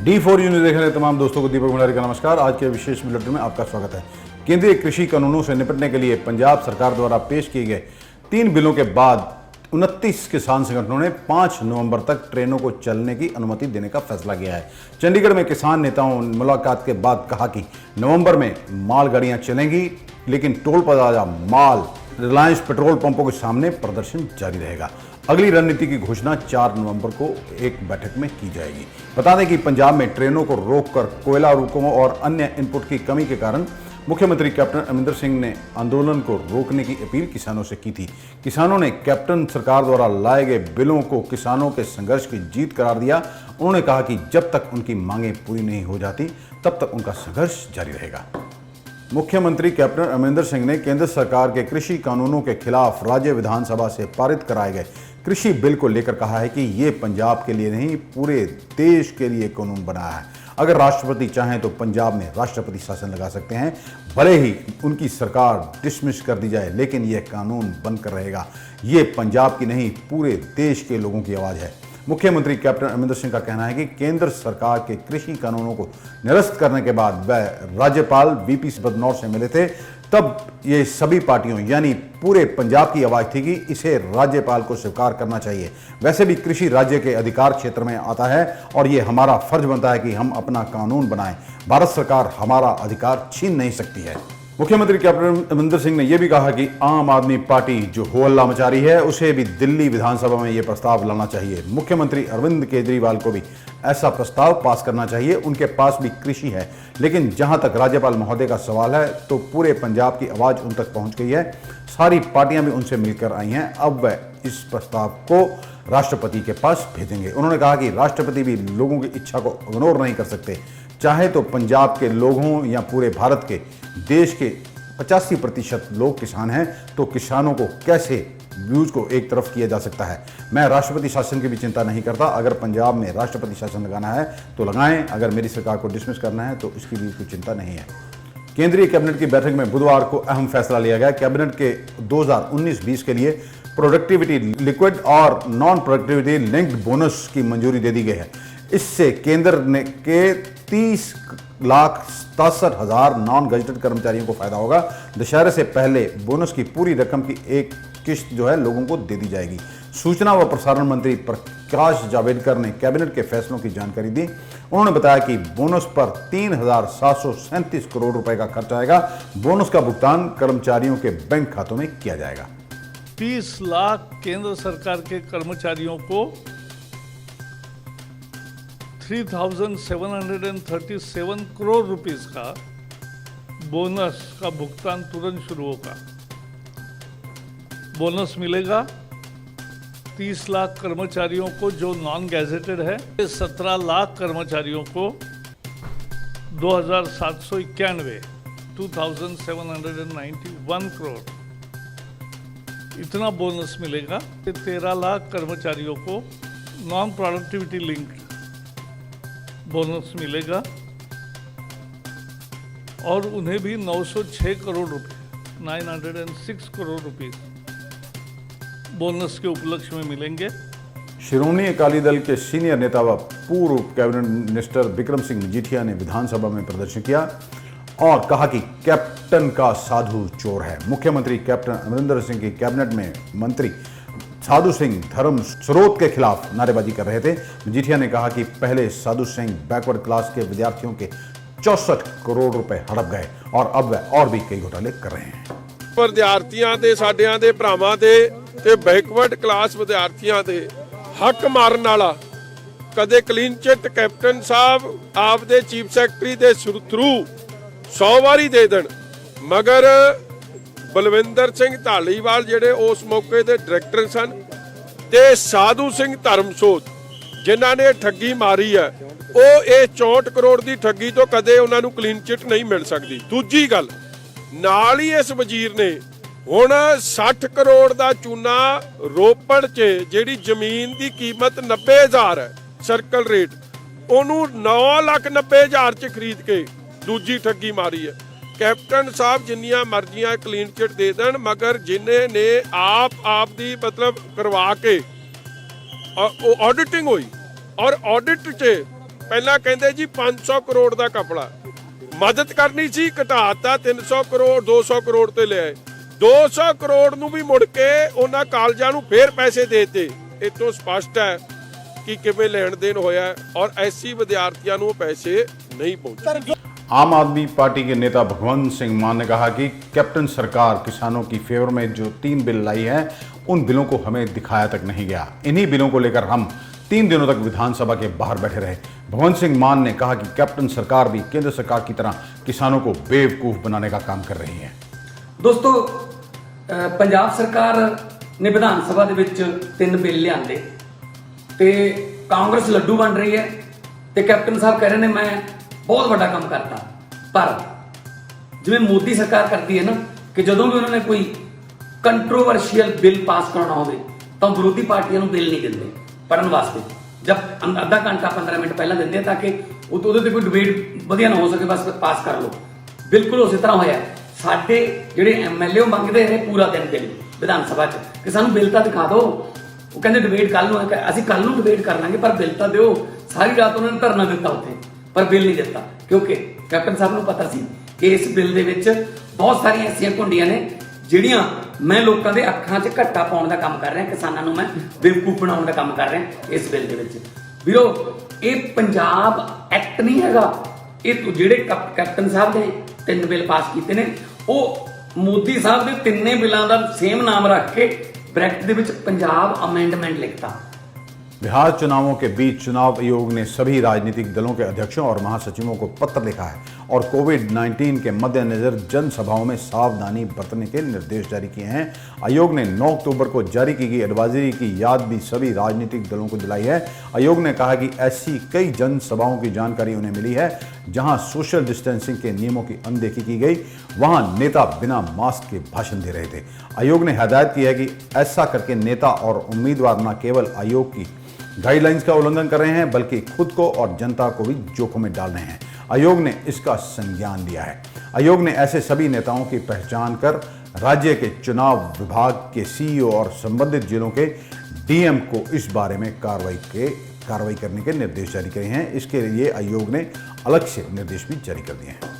D4 news देख रहे तमाम दोस्तों को दीपक भंडारी का नमस्कार। आज के विशेष बुलेटिन में आपका स्वागत है। केंद्रीय कृषि कानूनों से निपटने के लिए पंजाब सरकार द्वारा पेश किए गए 3 बिलों के बाद 29 किसान संगठनों ने 5 नवंबर तक ट्रेनों को चलने की अनुमति देने का फैसला किया है। चंडीगढ़ में किसान नेताओं ने मुलाकात के बाद कहा कि नवंबर में मालगाड़ियां चलेंगी, लेकिन टोल प्लाजा माल रिलायंस पेट्रोल पंपों के सामने प्रदर्शन जारी रहेगा। अगली रणनीति की घोषणा 4 नवंबर को एक बैठक में की जाएगी। बता दें कि पंजाब में ट्रेनों को रोककर कोयला रुकों और अन्य इनपुट की कमी के कारण मुख्यमंत्री कैप्टन अमरिंदर सिंह ने आंदोलन को रोकने की अपील किसानों से की थी। किसानों ने कैप्टन सरकार द्वारा लाए गए बिलों को किसानों के संघर्ष की जीत करार दिया। उन्होंने कहा कि जब तक उनकी मांगें पूरी नहीं हो जाती तब तक उनका संघर्ष जारी रहेगा। मुख्यमंत्री कैप्टन अमरिंदर सिंह ने केंद्र सरकार के कृषि कानूनों के खिलाफ राज्य विधानसभा से पारित कराए गए कृषि बिल को लेकर कहा है कि ये पंजाब के लिए नहीं, पूरे देश के लिए कानून बनाया है। अगर राष्ट्रपति चाहें तो पंजाब में राष्ट्रपति शासन लगा सकते हैं, भले ही उनकी सरकार डिसमिस कर दी जाए, लेकिन यह कानून बनकर रहेगा। ये पंजाब की नहीं, पूरे देश के लोगों की आवाज़ है। मुख्यमंत्री कैप्टन अमरिंदर सिंह का कहना है कि केंद्र सरकार के कृषि कानूनों को निरस्त करने के बाद वह राज्यपाल वीपी बदनौर से मिले थे, तब ये सभी पार्टियों यानी पूरे पंजाब की आवाज़ थी कि इसे राज्यपाल को स्वीकार करना चाहिए। वैसे भी कृषि राज्य के अधिकार क्षेत्र में आता है और ये हमारा फर्ज बनता है कि हम अपना कानून बनाएं। भारत सरकार हमारा अधिकार छीन नहीं सकती है। मुख्यमंत्री कैप्टन अमरिंदर सिंह ने यह भी कहा कि आम आदमी पार्टी जो हो हल्ला मचा रही है, उसे भी दिल्ली विधानसभा में यह प्रस्ताव लाना चाहिए। मुख्यमंत्री अरविंद केजरीवाल को भी ऐसा प्रस्ताव पास करना चाहिए। उनके पास भी कृषि है, लेकिन जहां तक राज्यपाल महोदय का सवाल है तो पूरे पंजाब की आवाज़ उन तक पहुंच गई है। सारी पार्टियां भी उनसे मिलकर आई हैं। अब वह इस प्रस्ताव को राष्ट्रपति के पास भेजेंगे। उन्होंने कहा कि राष्ट्रपति भी लोगों की इच्छा को इग्नोर नहीं कर सकते। चाहे तो पंजाब के लोग हों या पूरे भारत के, देश के 85% लोग किसान हैं, तो किसानों को कैसे व्यूज को एक तरफ किया जा सकता है। मैं राष्ट्रपति शासन की भी चिंता नहीं करता। अगर पंजाब में राष्ट्रपति शासन लगाना है तो लगाएं, अगर मेरी सरकार को डिसमिस करना है तो इसकी भी कोई चिंता नहीं है। केंद्रीय कैबिनेट की बैठक में बुधवार को अहम फैसला लिया गया। कैबिनेट के 2019-20 के लिए प्रोडक्टिविटी लिक्विड और नॉन प्रोडक्टिविटी लिंक्ड बोनस की मंजूरी दे दी गई है। इससे केंद्र ने के 30,67,000 नॉन गजेटेड कर्मचारियों को फायदा होगा। दशहरे से पहले बोनस की पूरी रकम की एक किस्त जो है लोगों को दे दी जाएगी। सूचना व प्रसारण मंत्री प्रकाश जावड़ेकर ने कैबिनेट के फैसलों की जानकारी दी। उन्होंने बताया कि बोनस पर 3,737 करोड़ रुपए का खर्च आएगा। बोनस का भुगतान कर्मचारियों के बैंक खातों में किया जाएगा। 30 लाख केंद्र सरकार के कर्मचारियों को 3,737 करोड़ रुपीस का बोनस का भुगतान तुरंत शुरू होगा। बोनस मिलेगा 30 लाख कर्मचारियों को जो नॉन गैजेटेड है, 17 लाख कर्मचारियों को 2,791 2,791 करोड़ इतना बोनस मिलेगा। 13 लाख कर्मचारियों को नॉन प्रोडक्टिविटी लिंक बोनस मिलेगा और उन्हें भी 906 करोड़ रुपए 906 करोड़ रुपए बोनस के उपलक्ष्य में मिलेंगे। श्रोमणी अकाली दल के सीनियर नेता व पूर्व कैबिनेट मिनिस्टर बिक्रम सिंह मजीठिया ने विधानसभा में प्रदर्शन किया और कहा कि कैप्टन का साधु चोर है। मुख्यमंत्री कैप्टन अमरिंदर सिंह की कैबिनेट में मंत्री साधु सिंह धर्म स्रोत के खिलाफ नारेबाजी कर रहे थे। मजीठिया ने कहा कि पहले साधु सिंह बैकवर्ड क्लास के विद्यार्थियों के 64 करोड़ रुपए हड़प गए और अब वह और भी कई घोटाले कर रहे हैं। विद्यार्थियों के साडियां दे भरावां दे ते बैकवर्ड क्लास विद्यार्थियों के हक मारन वाला कदे क्लीन चिट कैप्टन साहब आपदे चीफ सैकटरी दे थ्रू 100 वारी दे देण, मगर बलविंदर सिंह धालीवाल जिहड़े उस मौके दे डायरैक्टर सन ते साधु सिंह धर्मसोत जिन्हां ने ठगी मारी है, ਉਹ ਇਹ 64 ਕਰੋੜ ਦੀ ਠੱਗੀ ਤੋਂ ਕਦੇ ਉਹਨਾਂ ਨੂੰ ਕਲੀਨ ਚਿਟ ਨਹੀਂ ਮਿਲ ਸਕਦੀ। ਦੂਜੀ ਗੱਲ, ਨਾਲ ਹੀ ਇਸ ਵਜ਼ੀਰ ਨੇ ਹੁਣ 60 ਕਰੋੜ ਦਾ ਚੂਨਾ ਰੋਪੜ 'ਚ ਜਿਹੜੀ ਜ਼ਮੀਨ ਦੀ ਕੀਮਤ 90,000 ਹੈ ਸਰਕਲ ਰੇਟ, ਉਹਨੂੰ 9,90,000 'ਚ ਖਰੀਦ ਕੇ ਦੂਜੀ ਠੱਗੀ ਮਾਰੀ ਹੈ। कैप्टन साहब जिन्नियां मर्जियां क्लीन चिट दे देन, मगर जिन्हें ने आप दी मतलब करवा के ऑडिटिंग हुई और ऑडिट च ਪਹਿਲਾਂ ਕਹਿੰਦੇ ਜੀ 500 ਕਰੋੜ ਦਾ ਕਪੜਾ ਮਦਦ ਕਰਨੀ ਸੀ, ਘਟਾਤਾ 300 ਕਰੋੜ 200 ਕਰੋੜ ਤੇ ਲਿਆਏ। 200 ਕਰੋੜ ਨੂੰ ਵੀ ਮੁੜ ਕੇ ਉਹਨਾਂ ਕਾਲਜਾਂ ਨੂੰ ਫੇਰ ਪੈਸੇ ਦੇਤੇ। ਇਹ ਤੋਂ ਸਪਸ਼ਟ ਹੈ ਕਿ ਕਿਵੇਂ ਲੈਣ ਦੇਣ ਹੋਇਆ ਔਰ ਐਸੀ ਵਿਦਿਆਰਥੀਆਂ ਨੂੰ ਪੈਸੇ ਨਹੀਂ ਪਹੁੰਚੇ। आम आदमी पार्टी के नेता भगवंत सिंह मान ने कहा कि कैप्टन सरकार किसानों की फेवर में जो 3 बिल लाई है उन बिलों को हमें दिखाया तक नहीं गया। इन्हीं बिलों को लेकर हम 3 दिनों तक विधानसभा के बाहर बैठे रहे। भगवंत सिंह मान ने कहा कि कैप्टन सरकार भी केंद्र सरकार की तरह किसानों को बेवकूफ बनाने का काम कर रही है। दोस्तों, पंजाब सरकार ने विधान सभा ਦੇ ਵਿੱਚ 3 ਬਿੱਲ ਲਿਆਂਦੇ ਤੇ ਕਾਂਗਰਸ ਲੱਡੂ ਬਣ ਰਹੀ ਹੈ ਤੇ ਕੈਪਟਨ ਸਾਹਿਬ ਕਹਿ ਰਹੇ ਨੇ ਮੈਂ ਬਹੁਤ ਵੱਡਾ ਕੰਮ ਕਰਤਾ। ਪਰ ਜਿਵੇਂ ਮੋਦੀ ਸਰਕਾਰ ਕਰਦੀ ਹੈ ਨਾ ਕਿ ਜਦੋਂ ਵੀ ਉਹਨਾਂ ਨੇ ਕੋਈ ਕੰਟਰੋਵਰਸ਼ੀਅਲ ਬਿੱਲ ਪਾਸ ਕਰਨਾ ਹੋਵੇ ਤਾਂ ਵਿਰੋਧੀ ਪਾਰਟੀਆਂ ਨੂੰ ਬਿੱਲ ਨਹੀਂ ਦਿੰਦੇ ਪੜਨ ਵਾਸਤੇ। ਜਦ ਅੱਧਾ ਘੰਟਾ 15 ਮਿੰਟ ਪਹਿਲਾਂ ਦਿੰਦੇ ਤਾਂ ਕਿ ਉਹਦੇ ਤੇ ਕੋਈ ਡਿਬੇਟ ਵਧੀਆ ਨਾ ਹੋ ਸਕੇ, ਬਸ ਪਾਸ ਕਰ ਲਓ। ਬਿਲਕੁਲ ਉਸੇ ਤਰ੍ਹਾਂ ਹੋਇਆ। ਸਾਡੇ ਜਿਹੜੇ ਐਮਐਲਏ ਮੰਗਦੇ ਰਹੇ ਪੂਰਾ ਦਿਨ ਬਿੱਲ ਵਿਧਾਨ ਸਭਾ 'ਚ ਕਿ ਸਾਨੂੰ ਬਿੱਲ ਤਾਂ ਦਿਖਾ ਦਿਓ। ਉਹ ਕਹਿੰਦੇ ਡਿਬੇਟ ਕੱਲ ਨੂੰ ਹੈ, ਅਸੀਂ ਕੱਲ ਨੂੰ ਡਿਬੇਟ ਕਰ ਲਾਂਗੇ ਪਰ ਬਿੱਲ ਤਾਂ ਦਿਓ। ਸਾਰੀ ਰਾਤ ਉਹਨਾਂ ਨੇ ਧਰਨਾ ਦਿੱਤਾ ਉੱਥੇ ਪਰ ਬਿੱਲ ਨਹੀਂ ਦਿੱਤਾ ਕਿਉਂਕਿ ਕੈਪਟਨ ਸਾਹਿਬ ਨੂੰ ਪਤਾ ਸੀ ਕਿ ਇਸ ਬਿੱਲ ਦੇ ਵਿੱਚ ਬਹੁਤ ਸਾਰੀਆਂ ਐਸੀਆਂ ਘੁੰਡੀਆਂ ਨੇ ਜਿਹੜੀਆਂ ਮੈਂ ਲੋਕਾਂ ਦੇ ਅੱਖਾਂ 'ਚ ਘੱਟਾ ਪਾਉਣ ਦਾ ਕੰਮ ਕਰ ਰਿਹਾ, ਕਿਸਾਨਾਂ ਨੂੰ ਮੈਂ ਬੇਵਕੂਫ ਬਣਾਉਣ ਦਾ ਕੰਮ ਕਰ ਰਿਹਾ ਇਸ ਬਿੱਲ ਦੇ ਵਿੱਚ। ਵੀਰੋ, ਇਹ ਪੰਜਾਬ ਐਕਟ ਨਹੀਂ ਹੈਗਾ। ਇਹ ਜਿਹੜੇ ਕੈਪਟਨ ਸਾਹਿਬ ਨੇ 3 ਬਿੱਲ ਪਾਸ ਕੀਤੇ ਨੇ ਉਹ ਮੋਦੀ ਸਾਹਿਬ ਦੇ ਤਿੰਨੇ ਬਿੱਲਾਂ ਦਾ ਸੇਮ ਨਾਮ ਰੱਖ ਕੇ ब्रैकेट ਦੇ ਵਿੱਚ पंजाब अमेंडमेंट लिखता। बिहार चुनावों के बीच चुनाव आयोग ने सभी राजनीतिक दलों के अध्यक्षों और महासचिवों को पत्र लिखा है और कोविड-19 के मद्देनजर जनसभाओं में सावधानी बरतने के निर्देश जारी किए हैं। आयोग ने 9 अक्टूबर को जारी की गई एडवाइजरी की याद भी सभी राजनीतिक दलों को दिलाई है। आयोग ने कहा कि ऐसी कई जनसभाओं की जानकारी उन्हें मिली है जहां सोशल डिस्टेंसिंग के नियमों की अनदेखी की गई, वहां नेता बिना मास्क के भाषण दे रहे थे। आयोग ने हदायत की है कि ऐसा करके नेता और उम्मीदवार न केवल आयोग की गाइडलाइंस का उल्लंघन कर रहे हैं बल्कि खुद को और जनता को भी जोखिम में डाल रहे हैं। आयोग ने इसका संज्ञान लिया है। आयोग ने ऐसे सभी नेताओं की पहचान कर राज्य के चुनाव विभाग के सीईओ और संबंधित जिलों के डीएम को इस बारे में कार्रवाई करने के निर्देश जारी किए हैं। इसके लिए आयोग ने अलग से निर्देश भी जारी कर दिए हैं।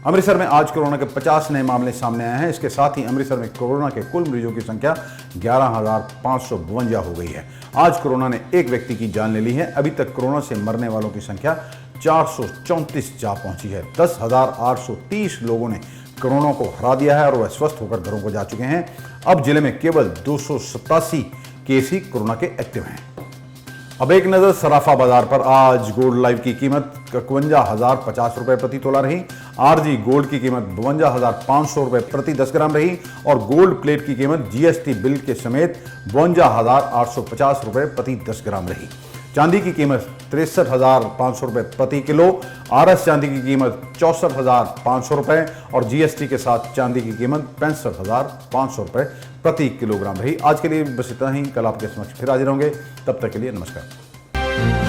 अमृतसर में आज कोरोना के 50 नए मामले सामने आए हैं। इसके साथ ही अमृतसर में कोरोना के कुल मरीजों की संख्या 11,552 हो गई है। आज कोरोना ने एक व्यक्ति की जान ले ली है। अभी तक कोरोना से मरने वालों की संख्या 434 जा पहुंची है। 10,830 लोगों ने कोरोना को हरा दिया है और वह स्वस्थ होकर घरों को जा चुके हैं। अब जिले में केवल 287 केस ही कोरोना के एक्टिव हैं। अब एक नजर सराफा बाजार पर। आज गोल्ड लाइव की कीमत 51,050 रुपए प्रति तोला रही। आरजी गोल्ड की कीमत 52,500 रुपए प्रति 10 ग्राम रही और गोल्ड प्लेट की कीमत जीएसटी बिल के समेत 52,850 रुपए प्रति 10 ग्राम रही। चांदी की कीमत 63,500 रुपए प्रति किलो। आरएस चांदी की कीमत 64,500 रुपए और जीएसटी के साथ चांदी की कीमत 65,500 रुपए प्रति किलोग्राम रही। आज के लिए बस इतना ही। कल आपके समक्ष फिर हाजिर होंगे। तब तक के लिए नमस्कार।